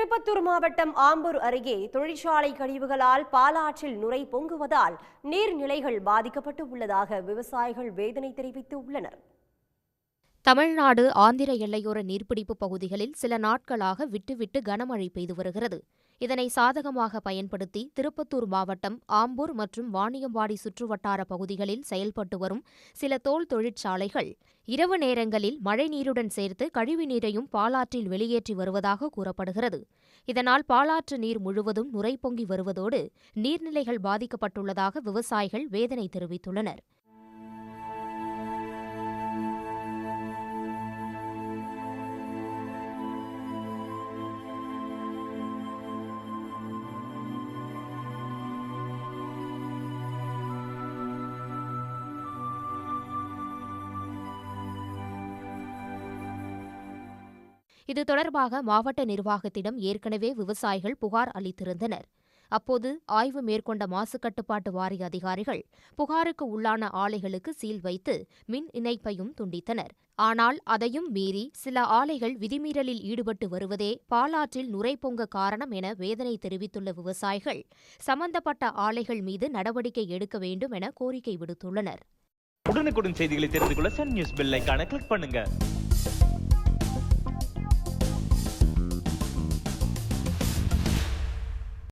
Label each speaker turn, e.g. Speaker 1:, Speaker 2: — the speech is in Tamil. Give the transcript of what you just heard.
Speaker 1: திருப்பத்தூர் மாவட்டம் ஆம்பூர் அருகே தொழிற்சாலை கழிவுகளால் பாலாற்றில் நுரை பொங்குவதால் நீர்நிலைகள் பாதிக்கப்பட்டு உள்ளதாக விவசாயிகள் வேதனை தெரிவித்து உள்ளனர்.
Speaker 2: தமிழ்நாடு ஆந்திர எல்லையோர நீர்பிடிப்பு பகுதிகளில் சில நாட்களாக விட்டுவிட்டு கனமழை பெய்து வருகிறது. இதனை சாதகமாக பயன்படுத்தி திருப்பத்தூர் மாவட்டம் ஆம்பூர் மற்றும் வாணியம்பாடி சுற்றுவட்டார பகுதிகளில் செயல்பட்டு வரும் சில தோல் தொழிற்சாலைகள் இரவு நேரங்களில் மழைநீருடன் சேர்த்து கழிவுநீரையும் பாலாற்றில் வெளியேற்றி வருவதாக கூறப்படுகிறது. இதனால் பாலாற்று நீர் முழுவதும் நுரை பொங்கி வருவதோடு நீர்நிலைகள் பாதிக்கப்பட்டுள்ளதாக விவசாயிகள் வேதனை தெரிவித்துள்ளனர். இது தொடர்பாக மாவட்ட நிர்வாகத்திடம் ஏற்கனவே விவசாயிகள் புகார் அளித்திருந்தனர். அப்போது ஆய்வு மேற்கொண்ட மாசு கட்டுப்பாட்டு வாரிய அதிகாரிகள் புகாருக்கு உள்ளான ஆலைகளுக்கு சீல் வைத்து மின் இணைப்பையும் துண்டித்தனர். ஆனால் அதையும் மீறி சில ஆலைகள் விதிமீறலில் ஈடுபட்டு வருவதே பாலாற்றில் நுரை பொங்க காரணம் என வேதனை தெரிவித்துள்ள விவசாயிகள் சம்பந்தப்பட்ட ஆலைகள் மீது நடவடிக்கை எடுக்க வேண்டும் என கோரிக்கை விடுத்துள்ளனர்.
Speaker 3: உடனுக்குடன் செய்திகளை தெரிந்து கொள்ள சன் நியூஸ் பெல் ஐகானை கிளிக் பண்ணுங்க.